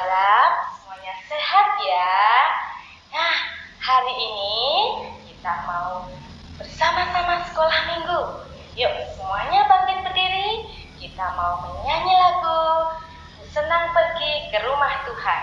malam, semuanya sehat ya. Nah, hari ini kita mau bersama-sama sekolah minggu. Yuk, semuanya bangkit berdiri. Kita mau menyanyi lagu Senang Pergi ke Rumah Tuhan.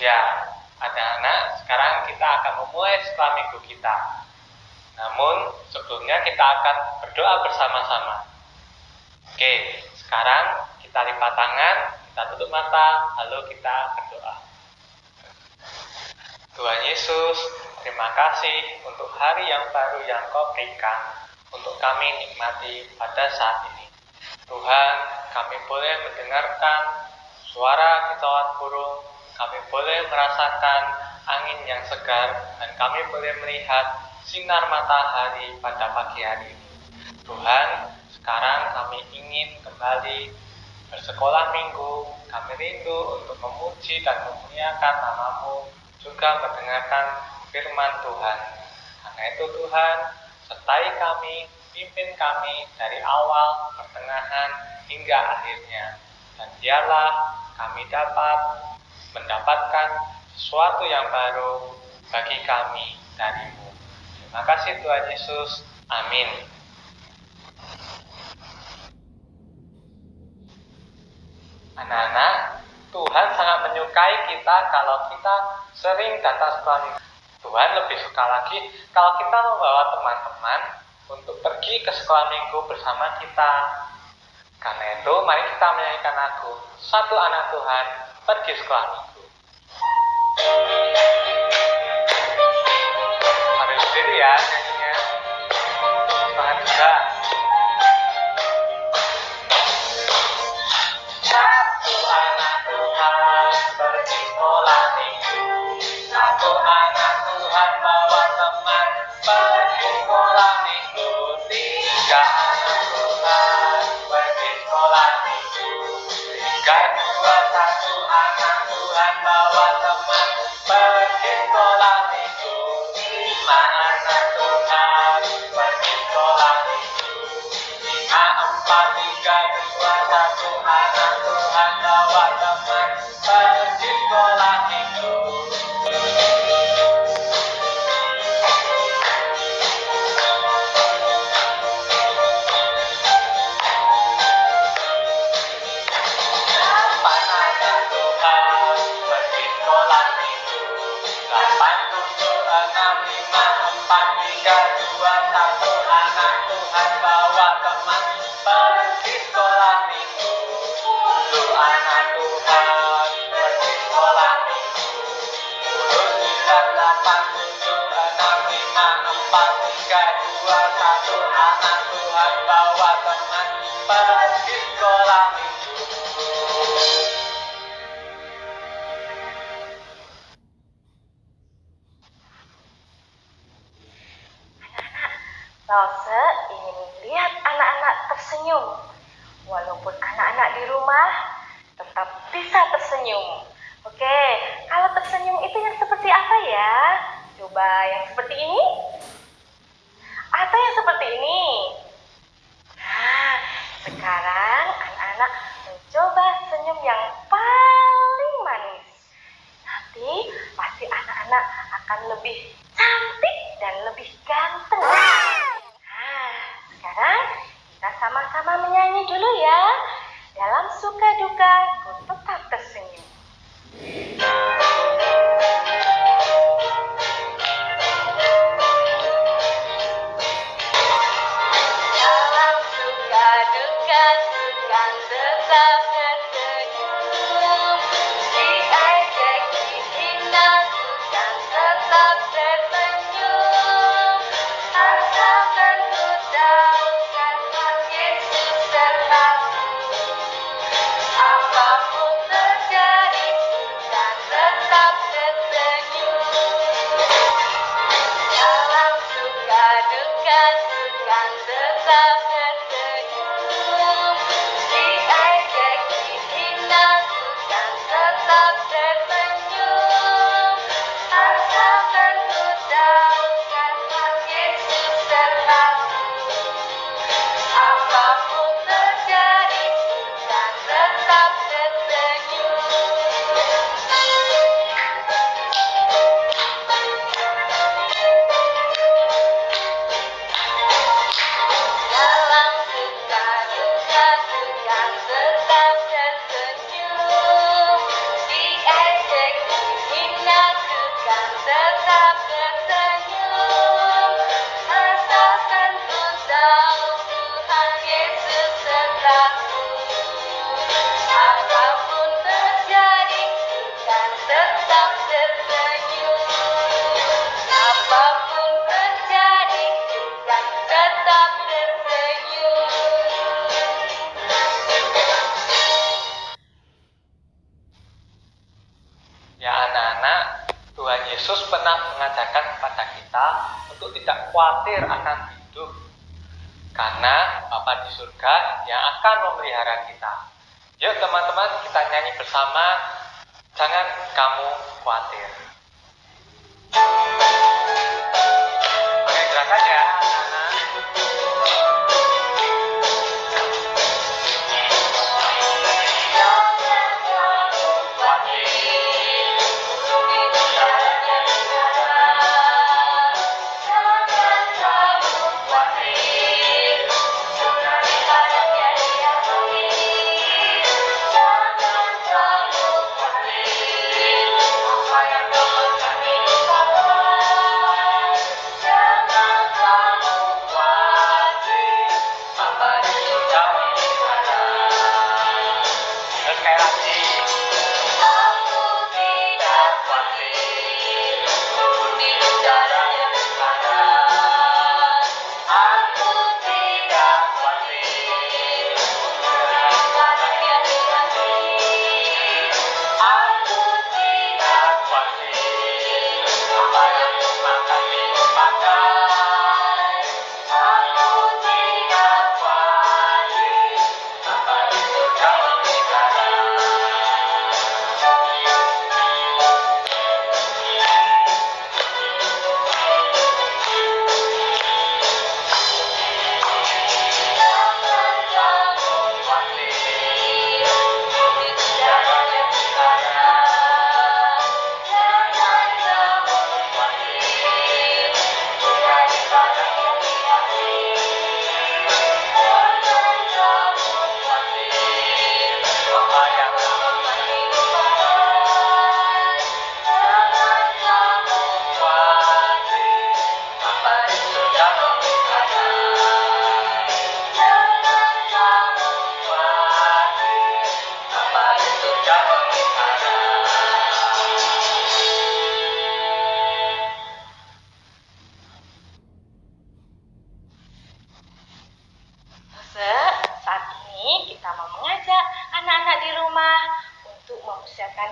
Ya, anak-anak, sekarang kita akan memulai sekolah minggu kita. Namun, sebelumnya kita akan berdoa bersama-sama. Oke, sekarang kita lipat tangan, kita tutup mata, lalu kita berdoa. Tuhan Yesus, terima kasih untuk hari yang baru yang Kau berikan untuk kami nikmati pada saat ini. Tuhan, kami boleh mendengarkan suara kicauan burung, kami boleh merasakan angin yang segar, dan kami boleh melihat sinar matahari pada pagi hari ini. Tuhan, sekarang kami ingin kembali bersekolah minggu. Kami rindu untuk memuji dan memuliakan nama-Mu, juga mendengarkan firman Tuhan. Karena itu Tuhan, sertai kami, pimpin kami dari awal, pertengahan, hingga akhirnya. Dan biarlah kami dapat mendapatkan sesuatu yang baru bagi kami dari-Mu. Terima kasih Tuhan Yesus. Amin. Anak-anak, Tuhan sangat menyukai kita kalau kita sering datang sekolah minggu. Tuhan lebih suka lagi kalau kita membawa teman-teman untuk pergi ke sekolah minggu bersama kita. Karena itu, mari kita menyanyikan lagu Satu Anak Tuhan Pergi Sekolah Minggu. Sambil berdiri ya nyanyinya. Semangat juga. Satu anak Tuhan pergi sekolah minggu. Satu anak Tuhan bawa teman pergi sekolah minggu. Tiga anak Tuhan pergi sekolah minggu. Tiga, dua, satu anak Tuhan pergi sekolah minggu. Lause ingin lihat anak-anak tersenyum. Walaupun anak-anak di rumah tetap bisa tersenyum. Oke, kalau tersenyum itu yang seperti apa ya? Coba yang seperti ini? Atau yang seperti ini? Nah, sekarang anak-anak mencoba senyum yang paling manis. Nanti pasti anak-anak akan lebih cantik dan lebih ganteng. Nah, sekarang kita sama-sama menyanyi dulu ya. Dalam suka duka, ku tetap tersenyum. Dalam suka duka, ku kan tetap tersenyum. Diejek, dihina, ku kan tetap tersenyum. Asalkan ku tahu kasih Yesus sertaku. Apapun terjadi, ku kan tetap tersenyum. Dalam suka duka, ku kan tetap tersenyum. Diejek, dihina, ku kan tetap tersenyum. Asalkan ku tahu kasih Yesus sertaku. Apapun terjadi, ku kan tetap tersenyum. Dalam suka duka, ku kan tetap tersenyum. Diejek, dihina, ku kan tetap tersenyum. Asalkan ku tahu Tuhan Yesus sertaku. Apapun terjadi, ku kan tetap tersenyum. Apapun terjadi, ku kan tetap tersenyum. Ya anak-anak, Tuhan Yesus pernah mengajarkan kepada kita untuk tidak khawatir akan hidup. Karena Bapa di surga yang akan memelihara kita. Yuk teman-teman, kita nyanyi bersama, jangan kamu khawatir. Oke, gerakan ya anak-anak. Jangan kamu khawatir, bumi dunia sekarang. Jangan kamu khawatir, tsunami padamnya dia bangkit. Jangan kamu khawatir, apa yang kau kami lupakan.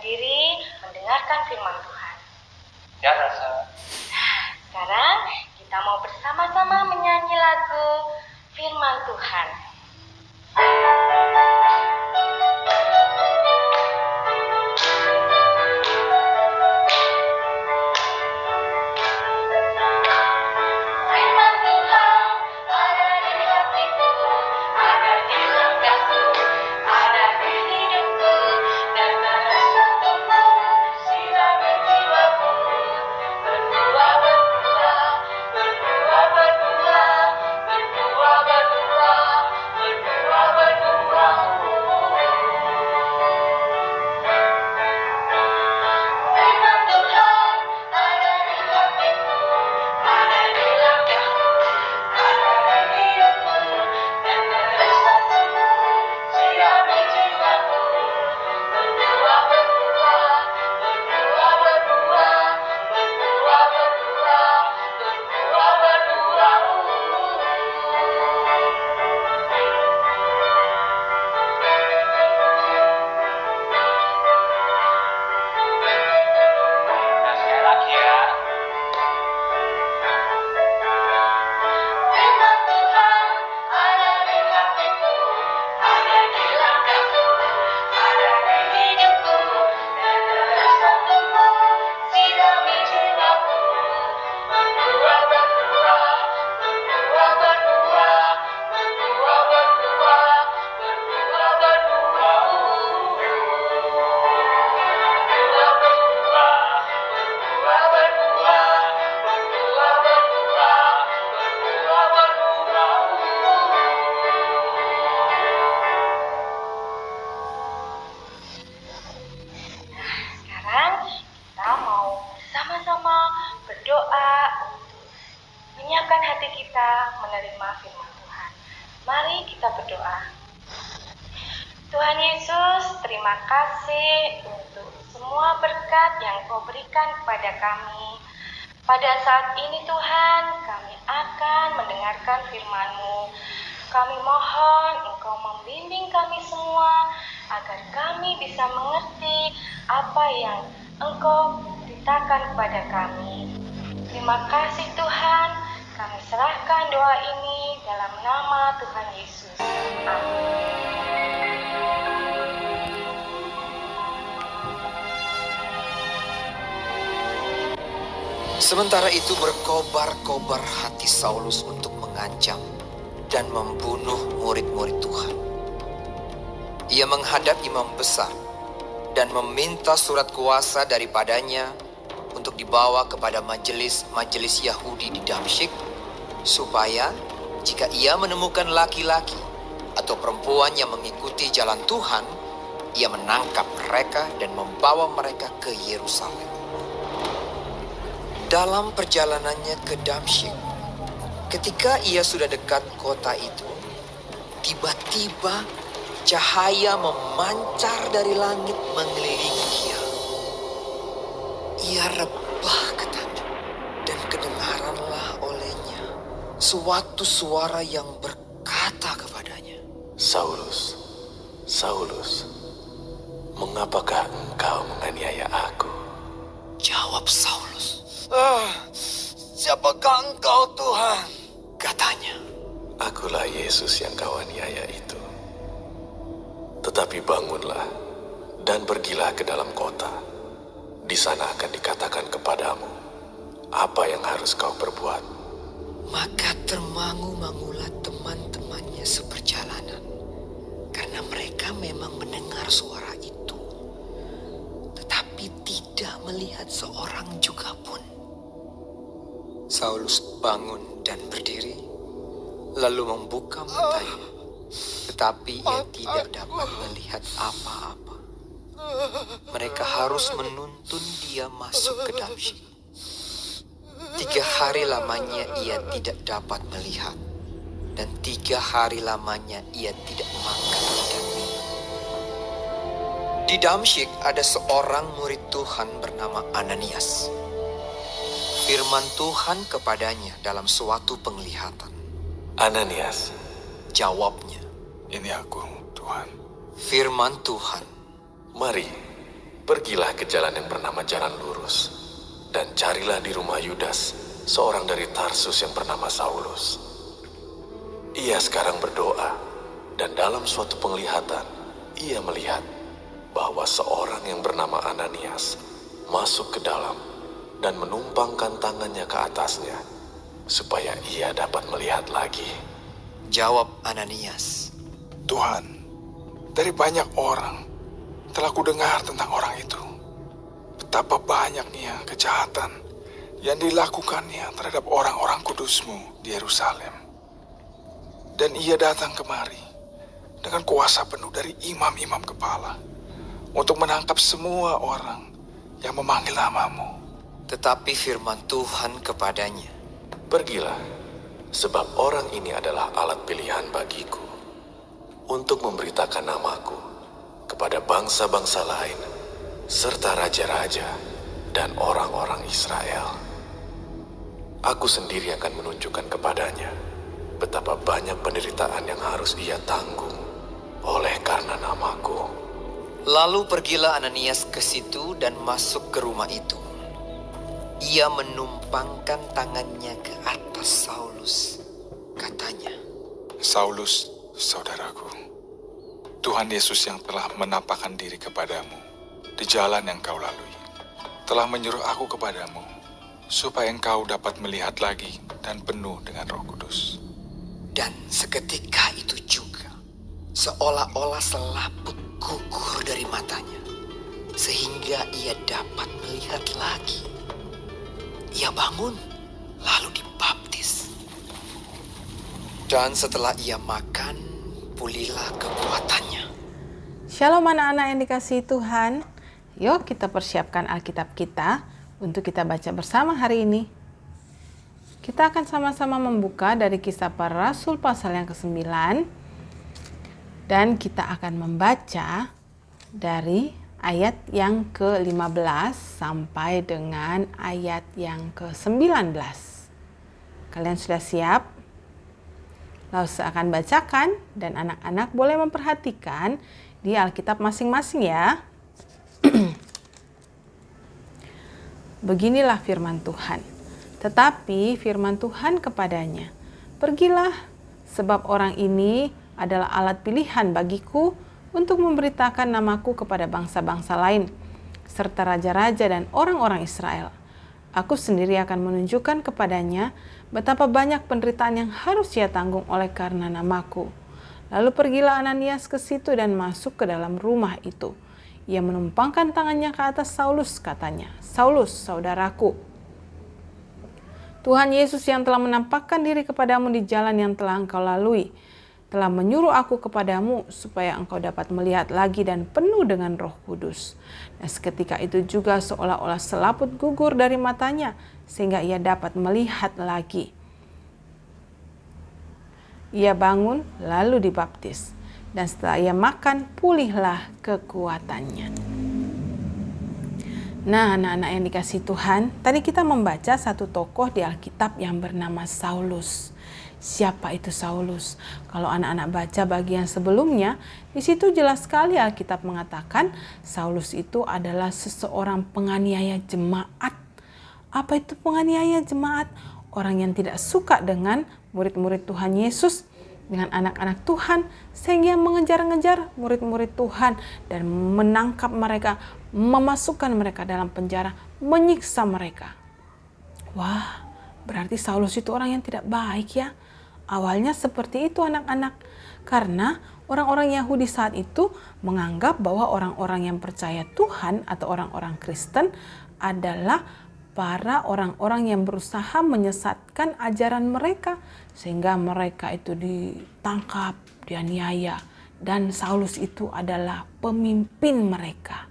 berdiri mendengarkan firman Tuhan. Ya, Rasa. Sekarang kita mau bersama-sama menyanyi lagu firman Tuhan. Firman Tuhan ada di hatiku, ada di langkahku, ada di hidupku, dan terus untukku, sirami jiwaku. Berdua, berdua, berdua, berdua, berdua, berdua, berdua, berdua. Firman Tuhan ada di hatiku, ada di langkahku, ada di hidupku, dan terus untukku, sirami jiwaku. Berdua, berdua, berdua, berdua, berdua, berdua, berdua, berdua. Nah, sekali lagi ya. Firman Tuhan ada di hatiku, ada di langkahku, ada di hidupku, dan terus untukku, sirami jiwaku. Berdua, berdua, berdua, berdua, berdua, berdua, berdua, berdua. Berdua, berdua, berdua, berdua, berdua, berdua, berdua, berdua. Sekarang kita mau bersama-sama berdoa untuk menyiapkan hati kita menerima firman Tuhan. Mari kita berdoa. Tuhan Yesus, terima kasih untuk semua berkat yang Kau berikan kepada kami. Pada saat ini Tuhan, kami akan mendengarkan firman-Mu. Kami mohon Engkau membimbing kami semua agar kami bisa mengerti apa yang Engkau beritakan kepada kami. Terima kasih Tuhan, kami serahkan doa ini dalam nama Tuhan Yesus. Amin. Sementara itu berkobar-kobar hati Saulus untuk mengancam dan membunuh murid-murid Tuhan. Ia menghadap imam besar dan meminta surat kuasa daripadanya untuk dibawa kepada majelis Yahudi di Damsyik, supaya jika ia menemukan laki-laki atau perempuan yang mengikuti jalan Tuhan, ia menangkap mereka dan membawa mereka ke Yerusalem. Dalam perjalanannya ke Damsyik, ketika ia sudah dekat kota itu, tiba-tiba cahaya memancar dari langit mengelilingi dia. Ia rebah ketat dan kedengaranlah olehnya suatu suara yang berkata kepadanya, Saulus, Saulus, mengapakah engkau menganiaya aku? Jawab Saulus, siapakah engkau Tuhan? Katanya, Akulah Yesus yang kau aniaya itu. Tetapi bangunlah dan pergilah ke dalam kota. Di sana akan dikatakan kepadamu apa yang harus kau perbuat. maka termangu-mangulah teman-temannya seperjalanan, karena mereka memang mendengar suara itu, tetapi tidak melihat seorang juga pun. Saulus bangun dan berdiri, lalu membuka matanya, tetapi ia tidak dapat melihat apa-apa. Mereka harus menuntun dia masuk ke Damsyik. 3 hari lamanya ia tidak dapat melihat, dan 3 hari lamanya ia tidak makan dan minum. Di Damsyik ada seorang murid Tuhan bernama Ananias. Firman Tuhan kepadanya dalam suatu penglihatan. Ananias, Jawabnya, ini aku, Tuhan. firman Tuhan, Mari, Pergilah ke jalan yang bernama Jalan Lurus, dan carilah di rumah Yudas, seorang dari Tarsus yang bernama Saulus. Ia sekarang berdoa, dan dalam suatu penglihatan, ia melihat bahwa seorang yang bernama Ananias masuk ke dalam dan menumpangkan tangannya ke atasnya, supaya ia dapat melihat lagi. Jawab Ananias, Tuhan, dari banyak orang telah kudengar tentang orang itu. Betapa banyaknya kejahatan yang dilakukannya terhadap orang-orang kudus-Mu di Yerusalem. Dan ia datang kemari dengan kuasa penuh dari imam-imam kepala untuk menangkap semua orang yang memanggil nama-Mu. tetapi firman Tuhan kepadanya, Pergilah, sebab orang ini adalah alat pilihan bagiku untuk memberitakan namaku kepada bangsa-bangsa lain, serta raja-raja dan orang-orang Israel. Aku sendiri akan menunjukkan kepadanya betapa banyak penderitaan yang harus ia tanggung oleh karena namaku. Lalu pergilah Ananias ke situ dan masuk ke rumah itu. Ia menumpangkan tangannya ke atas Saulus. Katanya, Saulus, saudaraku, Tuhan Yesus yang telah menampakkan diri kepadamu di jalan yang kau lalui, telah menyuruh aku kepadamu, supaya engkau dapat melihat lagi dan penuh dengan Roh Kudus. dan seketika itu juga, seolah-olah selaput gugur dari matanya, sehingga ia dapat melihat lagi. Ia bangun, lalu dibaptis. Dan setelah ia makan, pulihlah kekuatannya. Shalom anak-anak yang dikasihi Tuhan. Yuk kita persiapkan Alkitab kita untuk kita baca bersama hari ini. Kita akan sama-sama membuka dari Kisah Para Rasul pasal yang ke-9. Dan kita akan membaca dari ayat yang ke-15 sampai dengan ayat yang ke-19. Kalian sudah siap? Lalu saya akan bacakan dan anak-anak boleh memperhatikan di Alkitab masing-masing ya. Beginilah firman Tuhan. Tetapi firman Tuhan kepadanya, pergilah, sebab orang ini adalah alat pilihan bagiku untuk memberitakan namaku kepada bangsa-bangsa lain, serta raja-raja dan orang-orang Israel. Aku sendiri akan menunjukkan kepadanya betapa banyak penderitaan yang harus ia tanggung oleh karena namaku. Lalu pergilah Ananias ke situ dan masuk ke dalam rumah itu. Ia menumpangkan tangannya ke atas Saulus, katanya, Saulus, saudaraku, Tuhan Yesus yang telah menampakkan diri kepadamu di jalan yang telah engkau lalui, telah menyuruh aku kepadamu supaya engkau dapat melihat lagi dan penuh dengan Roh Kudus. Dan seketika itu juga seolah-olah selaput gugur dari matanya, sehingga ia dapat melihat lagi. Ia bangun lalu dibaptis, dan setelah ia makan, pulihlah kekuatannya. Nah, anak-anak yang dikasihi Tuhan, tadi kita membaca satu tokoh di Alkitab yang bernama Saulus. Siapa itu Saulus? Kalau anak-anak baca bagian sebelumnya, di situ jelas sekali Alkitab mengatakan Saulus itu adalah seseorang penganiaya jemaat. Apa itu penganiaya jemaat? Orang yang tidak suka dengan murid-murid Tuhan Yesus, dengan anak-anak Tuhan, sehingga mengejar-ngejar murid-murid Tuhan dan menangkap mereka, memasukkan mereka dalam penjara, menyiksa mereka. Wah, berarti Saulus itu orang yang tidak baik ya. Awalnya seperti itu anak-anak, karena orang-orang Yahudi saat itu menganggap bahwa orang-orang yang percaya Tuhan atau orang-orang Kristen adalah para orang-orang yang berusaha menyesatkan ajaran mereka, sehingga mereka itu ditangkap, dianiaya, dan Saulus itu adalah pemimpin mereka.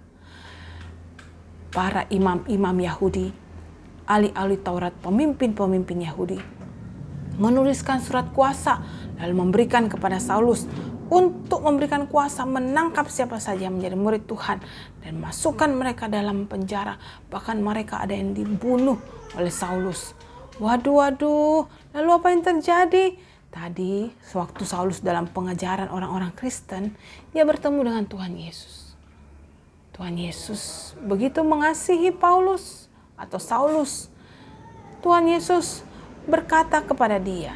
Para imam-imam Yahudi, ahli-ahli Taurat, pemimpin-pemimpin Yahudi menuliskan surat kuasa lalu memberikan kepada Saulus untuk memberikan kuasa menangkap siapa saja yang menjadi murid Tuhan dan masukkan mereka dalam penjara. Bahkan mereka ada yang dibunuh oleh Saulus. Waduh, lalu apa yang terjadi? Tadi sewaktu Saulus dalam pengejaran orang-orang Kristen, dia bertemu dengan Tuhan Yesus. Tuhan Yesus begitu mengasihi Paulus atau Saulus. Tuhan Yesus berkata kepada dia,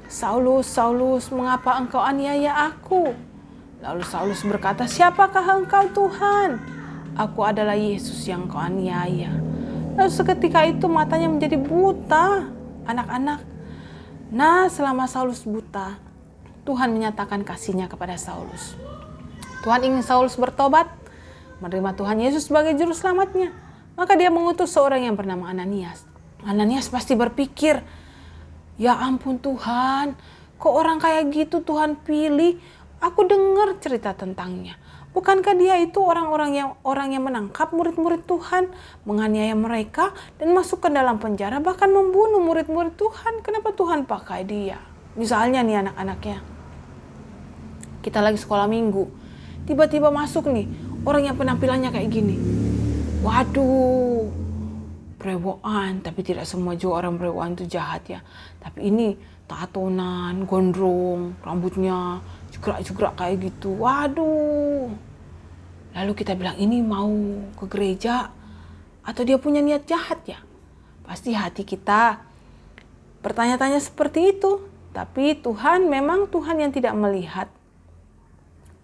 "Saulus, Saulus, mengapa engkau aniaya aku?" Lalu Saulus berkata, "Siapakah engkau Tuhan?" "Aku adalah Yesus yang kau aniaya." Lalu seketika itu matanya menjadi buta, anak-anak. Nah, selama Saulus buta, Tuhan menyatakan kasih-Nya kepada Saulus. Tuhan ingin Saulus bertobat, menerima Tuhan Yesus sebagai juru selamatnya. Maka dia mengutus seorang yang bernama Ananias. Ananias pasti berpikir, "Ya ampun Tuhan, kok orang kayak gitu Tuhan pilih? Aku dengar cerita tentangnya. Bukankah dia itu orang yang menangkap murid-murid Tuhan, menganiaya mereka dan masuk ke dalam penjara, bahkan membunuh murid-murid Tuhan? Kenapa Tuhan pakai dia?" Misalnya nih anak-anaknya, kita lagi sekolah minggu, tiba-tiba masuk nih orang yang penampilannya kayak gini. Waduh, brewokan, tapi tidak semua juga orang brewokan itu jahat ya. Tapi ini tatonan, gondrong, rambutnya jegrak-jegrak kayak gitu. Waduh. Lalu kita bilang, ini mau ke gereja atau dia punya niat jahat ya? Pasti hati kita bertanya-tanya seperti itu. Tapi Tuhan memang Tuhan yang tidak melihat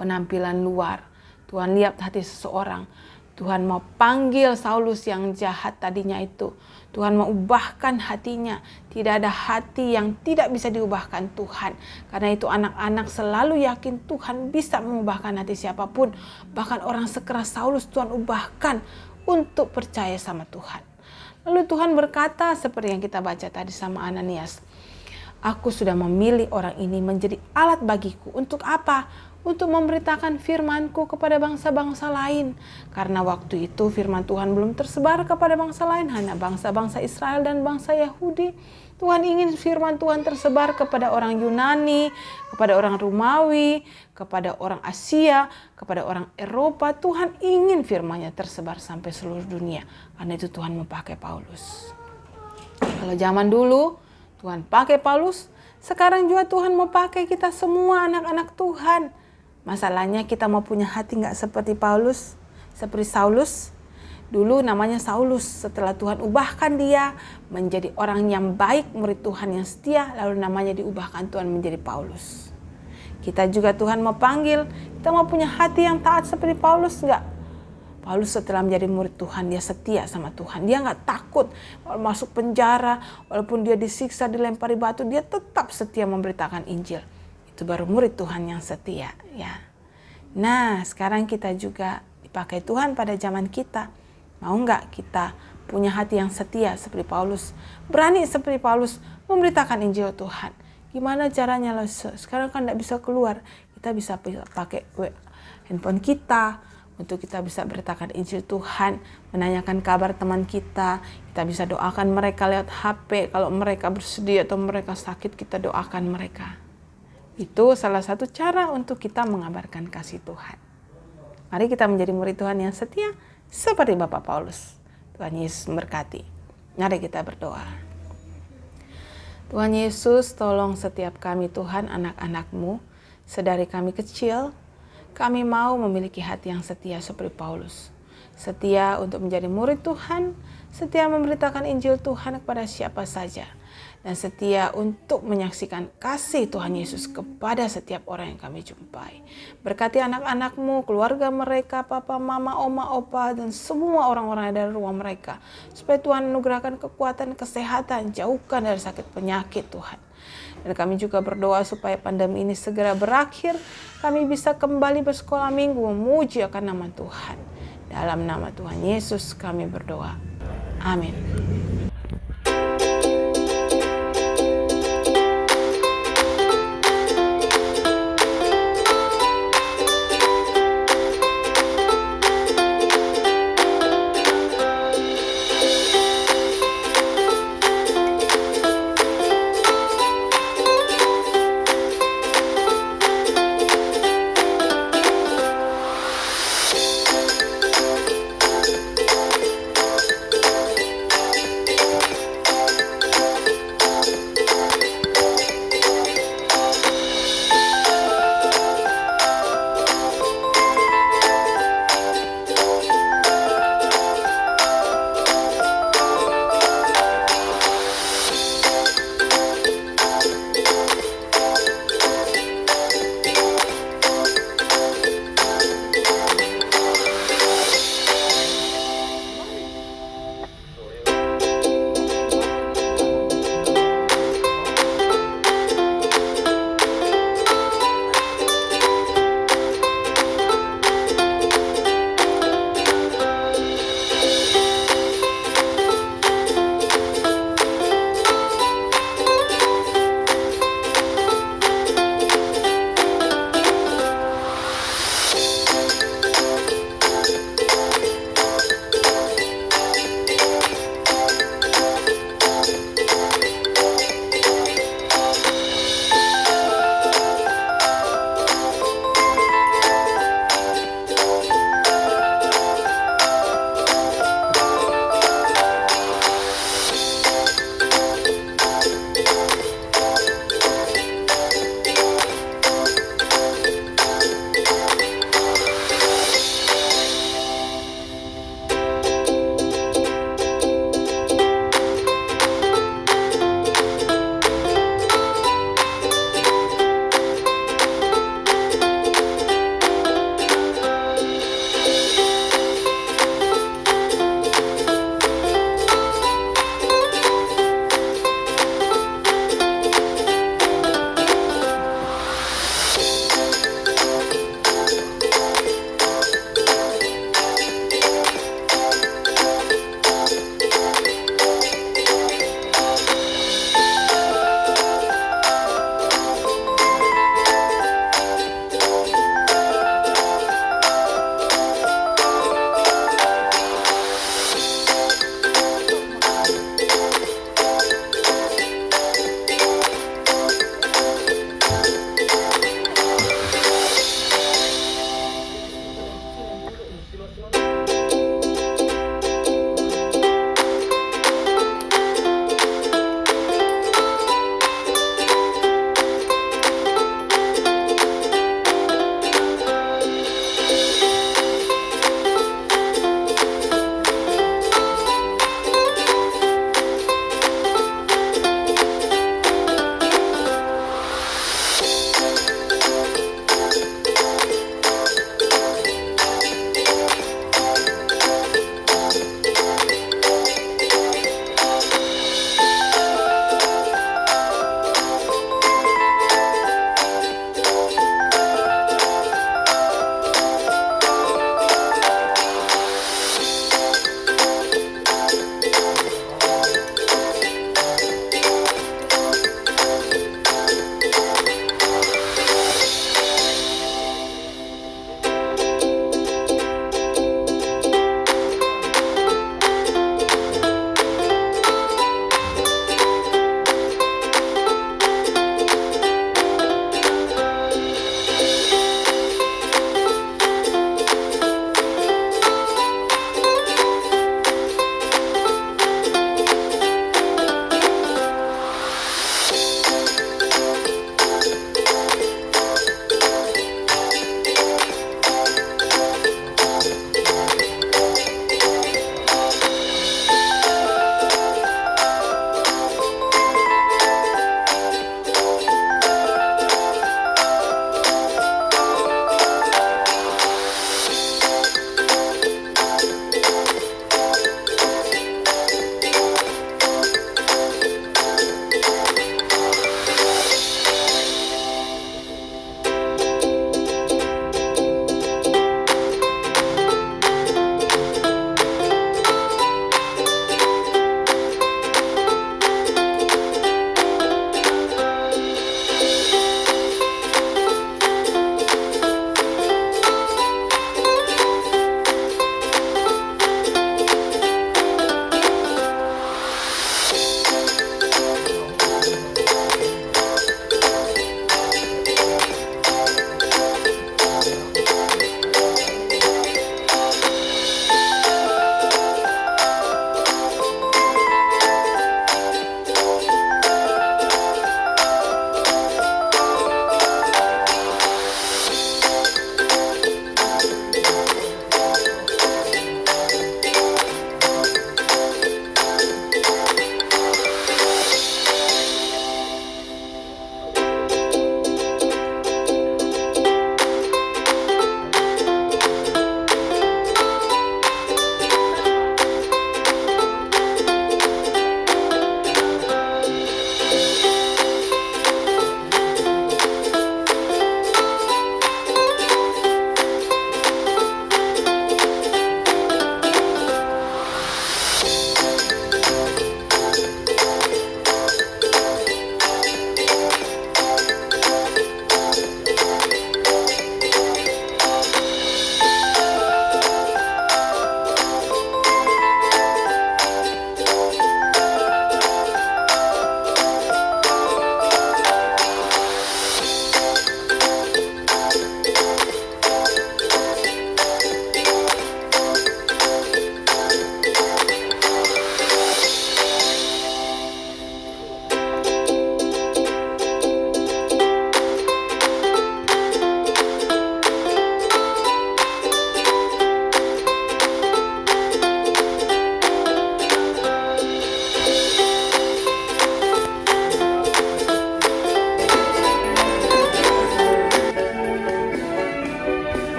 penampilan luar. Tuhan lihat hati seseorang. Tuhan mau panggil Saulus yang jahat tadinya itu. Tuhan mau ubahkan hatinya. Tidak ada hati yang tidak bisa diubahkan Tuhan. Karena itu anak-anak selalu yakin Tuhan bisa mengubahkan hati siapapun. Bahkan orang sekeras Saulus Tuhan ubahkan untuk percaya sama Tuhan. Lalu Tuhan berkata seperti yang kita baca tadi sama Ananias. "Aku sudah memilih orang ini menjadi alat bagiku." Untuk apa? Untuk memberitakan firman-Ku kepada bangsa-bangsa lain. Karena waktu itu firman Tuhan belum tersebar kepada bangsa lain, hanya bangsa-bangsa Israel dan bangsa Yahudi. Tuhan ingin firman Tuhan tersebar kepada orang Yunani, kepada orang Romawi, kepada orang Asia, kepada orang Eropa. Tuhan ingin firman-Nya tersebar sampai seluruh dunia. Karena itu Tuhan memakai Paulus. Kalau zaman dulu Tuhan pakai Paulus, sekarang juga Tuhan mau pakai kita semua anak-anak Tuhan. Masalahnya kita mau punya hati nggak seperti Paulus, seperti Saulus. Dulu namanya Saulus, setelah Tuhan ubahkan dia menjadi orang yang baik, murid Tuhan yang setia, lalu namanya diubahkan Tuhan menjadi Paulus. Kita juga Tuhan mau panggil, kita mau punya hati yang taat seperti Paulus nggak? Paulus setelah menjadi murid Tuhan, dia setia sama Tuhan. Dia nggak takut masuk penjara, walaupun dia disiksa, dilempari batu, dia tetap setia memberitakan Injil. Itu baru murid Tuhan yang setia ya. Nah, sekarang kita juga dipakai Tuhan pada zaman kita. Mau nggak kita punya hati yang setia seperti Paulus? Berani seperti Paulus memberitakan Injil Tuhan. Gimana caranya? Sekarang kan nggak bisa keluar. Kita bisa pakai handphone kita untuk kita bisa beritakan Injil Tuhan, menanyakan kabar teman kita. Kita bisa doakan mereka lewat HP. Kalau mereka bersedih atau mereka sakit, kita doakan mereka. Itu salah satu cara untuk kita mengabarkan kasih Tuhan. Mari kita menjadi murid Tuhan yang setia seperti Bapak Paulus. Tuhan Yesus memberkati. Mari kita berdoa. Tuhan Yesus, tolong setiap kami Tuhan, anak-anak-Mu, sedari kami kecil, kami mau memiliki hati yang setia seperti Paulus. Setia untuk menjadi murid Tuhan, setia memberitakan Injil Tuhan kepada siapa saja. Dan setia untuk menyaksikan kasih Tuhan Yesus kepada setiap orang yang kami jumpai. Berkati anak-anak-Mu, keluarga mereka, papa, mama, oma, opa, dan semua orang-orang yang ada di rumah mereka. Supaya Tuhan anugerahkan kekuatan, kesehatan, jauhkan dari sakit penyakit Tuhan. Dan kami juga berdoa supaya pandemi ini segera berakhir. Kami bisa kembali bersekolah minggu memuji akan nama Tuhan. Dalam nama Tuhan Yesus kami berdoa. Amin.